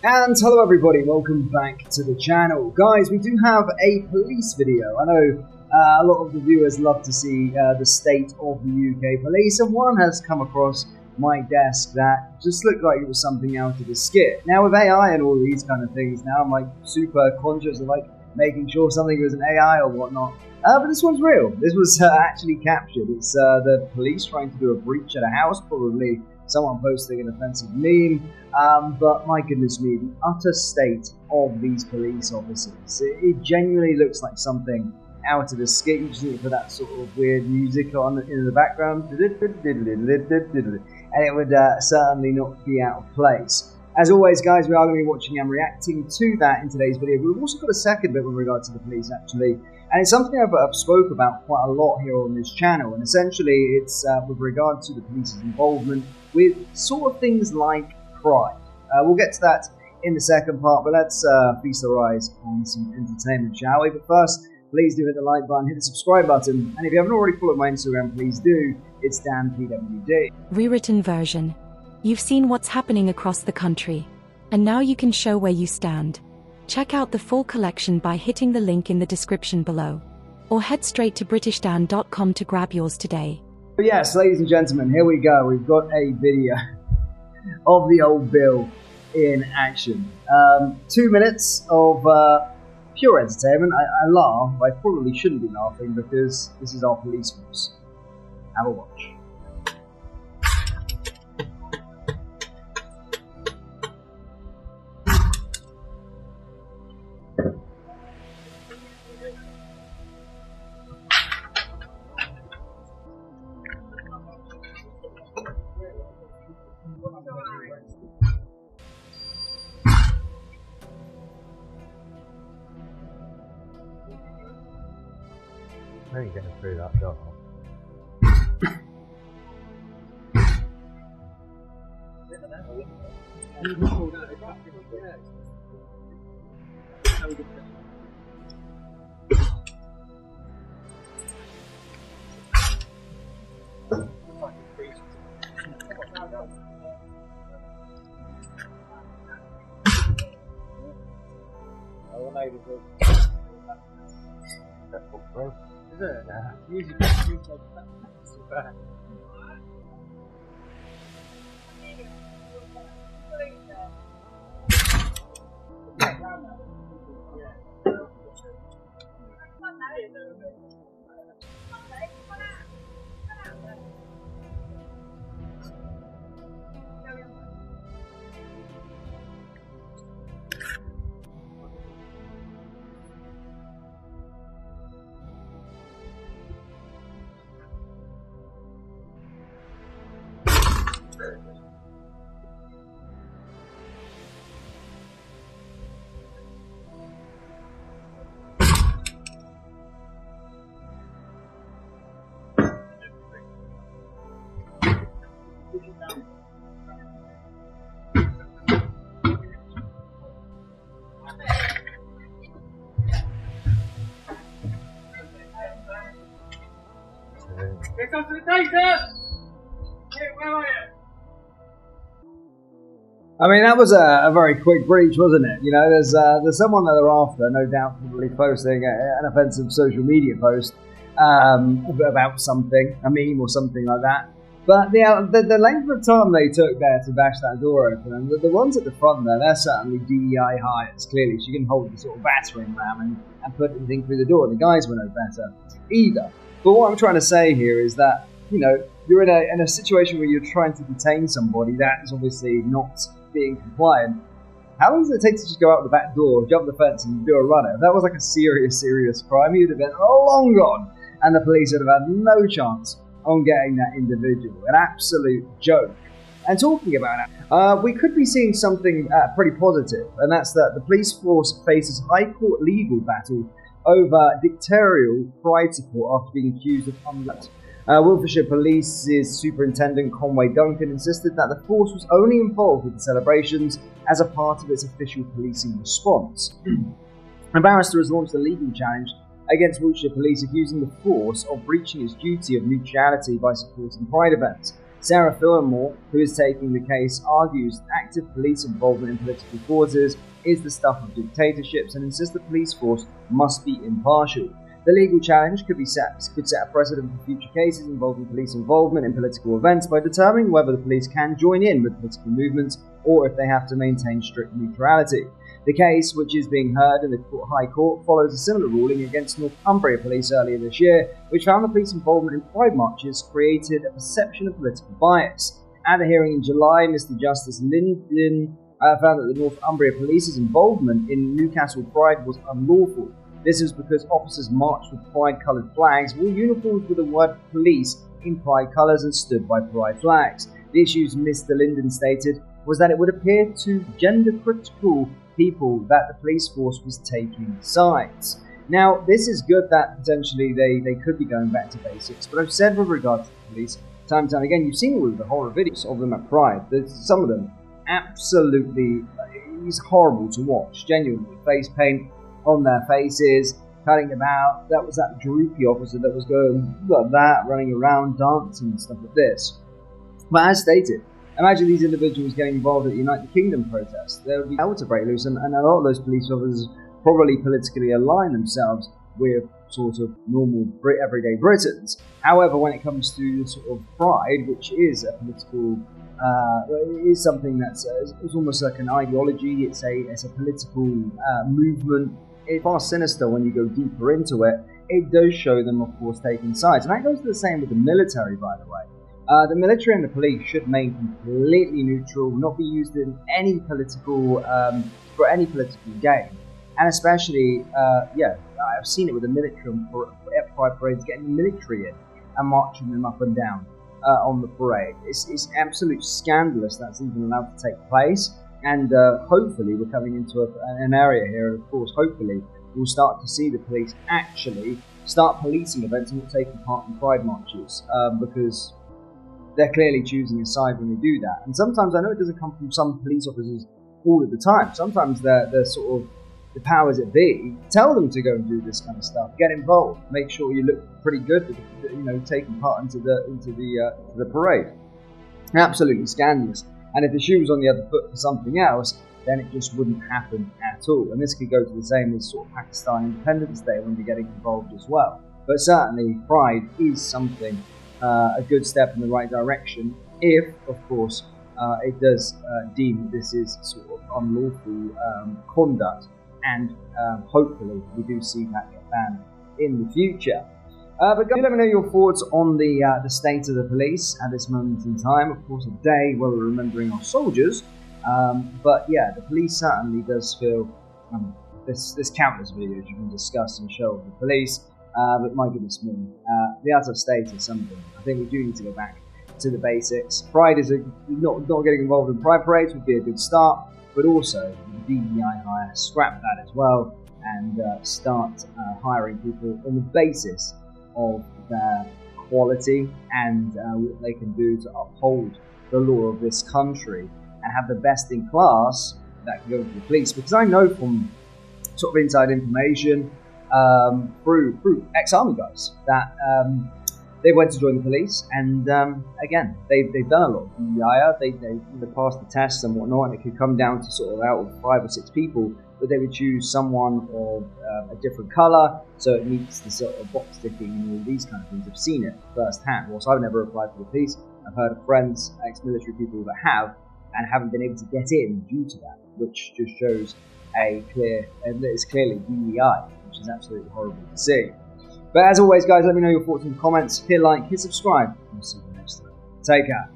And hello everybody, welcome back to the channel. Guys, we do have a police video. I know a lot of the viewers love to see the state of the UK police, and one has come across my desk that just looked like it was something out of a skit. Now with AI and all these kind of things, now I'm like super conscious of like making sure something was an AI or whatnot. But this one's real. This was actually captured. It's the police trying to do a breach at a house, probably someone posting an offensive meme. But my goodness me, the utter state of these police officers. It genuinely looks like something out of a skit. You just need for that sort of weird music on in the background, and it would certainly not be out of place. As always, guys, we are going to be watching and reacting to that in today's video. But we've also got a second bit with regard to the police, actually. And it's something I've spoke about quite a lot here on this channel. And essentially, it's with regard to the police's involvement with sort of things like pride. We'll get to that in the second part, but let's feast our eyes on some entertainment, shall we? But first, please do hit the like button, hit the subscribe button, and if you haven't already followed my Instagram, please do. It's DanPWD. Rewritten version. You've seen what's happening across the country, and now you can show where you stand. Check out the full collection by hitting the link in the description below, or head straight to BritishDan.com to grab yours today. But yes, ladies and gentlemen, here we go. We've got a video of the old Bill in action. 2 minutes of pure entertainment. I laugh. I probably shouldn't be laughing because this is our police force. Have a watch. I ain't getting through that door. Is it? Yeah. Usually it's bad. Here comes the taser! Where are you? I mean, that was a very quick breach, wasn't it? You know, there's someone that they're after, no doubt, probably posting an offensive social media post about something, a meme or something like that. But the length of time they took there to bash that door open, and the ones at the front there, they're certainly DEI hires, clearly. So you can hold the sort of battering ram and put anything through the door. The guys were no better either. But what I'm trying to say here is that, you know, you're in a situation where you're trying to detain somebody that is obviously not being compliant. How long does it take to just go out the back door, jump the fence, and do a runner? If that was like a serious crime, you'd have been long gone, and the police would have had no chance on getting that individual. An absolute joke. And talking about it, we could be seeing something pretty positive, and that's that the police force faces high court legal battle over dictatorial pride support after being accused of unlawful. Wiltshire Police's Superintendent Conway Duncan insisted that the force was only involved with the celebrations as a part of its official policing response. A barrister has launched a legal challenge against Wiltshire Police, accusing the force of breaching its duty of neutrality by supporting pride events. Sarah Fillmore, who is taking the case, argues active police involvement in political causes is the stuff of dictatorships and insists the police force must be impartial. The legal challenge could set a precedent for future cases involving police involvement in political events by determining whether the police can join in with political movements or if they have to maintain strict neutrality. The case, which is being heard in the High Court, follows a similar ruling against Northumbria Police earlier this year, which found the police involvement in pride marches created a perception of political bias. At a hearing in July, Mr. Justice Linden found that the Northumbria Police's involvement in Newcastle Pride was unlawful. This was because officers marched with pride-coloured flags, wore uniforms with the word police in pride colours and stood by pride flags. The issues, Mr. Linden stated, was that it would appear to gender-critical people that the police force was taking sides. Now, this is good that potentially they could be going back to basics, but I've said with regard to the police, time and time again, you've seen all of the horror videos of them at Pride. There's some of them absolutely, it's horrible to watch, genuinely. Face paint on their faces, cutting about. That was that droopy officer that was going like that, running around, dancing and stuff like this. But as stated, imagine these individuals getting involved at the United Kingdom protest. There would be hell to break loose, and a lot of those police officers probably politically align themselves with sort of normal everyday Britons. However, when it comes to sort of Pride, which is a political, it is something that's it's almost like an ideology. It's a political movement. It's far sinister when you go deeper into it. It does show them, of course, taking sides, and that goes to the same with the military, by the way. The military and the police should remain completely neutral, not be used in any political for any political gain, and especially, I've seen it with the military at pride parades, getting the military in and marching them up and down on the parade. It's absolutely scandalous that's even allowed to take place, and hopefully we're coming into an area here, and of course, hopefully we'll start to see the police actually start policing events and not taking part in pride marches, because they're clearly choosing a side when they do that. And sometimes, I know it doesn't come from some police officers all of the time, sometimes they're sort of the powers that be tell them to go and do this kind of stuff, get involved, make sure you look pretty good, taking part into the parade. Absolutely scandalous. And if the shoe was on the other foot for something else, then it just wouldn't happen at all. And this could go to the same as sort of Pakistan Independence Day when you're getting involved as well. But certainly, pride is something, a good step in the right direction, if, of course, it does deem this is sort of unlawful conduct. And hopefully we do see that get banned in the future. But guys, let me know your thoughts on the state of the police at this moment in time. Of course, a day where we're remembering our soldiers. But yeah, the police certainly does feel there's countless videos you can discuss and show of the police. But my goodness me, the out of state is something. I think we do need to go back to the basics. Pride is not getting involved in pride parades would be a good start, but also the DEI hire, scrap that as well, and start hiring people on the basis of their quality and what they can do to uphold the law of this country and have the best in class that can go to the police. Because I know from sort of inside information through ex-army guys that they went to join the police, and again, they've done a lot of DEI. They passed the tests and whatnot, and it could come down to sort of out of 5 or 6 people, but they would choose someone of a different colour, so it meets the sort of box ticking and all these kind of things. I've seen it firsthand. Whilst I've never applied for the police, I've heard of friends, ex-military people that have, and haven't been able to get in due to that, which just shows it's clearly DEI, which is absolutely horrible to see. But as always, guys, let me know your thoughts in the comments. Hit like, hit subscribe, and we'll see you next time. Take care.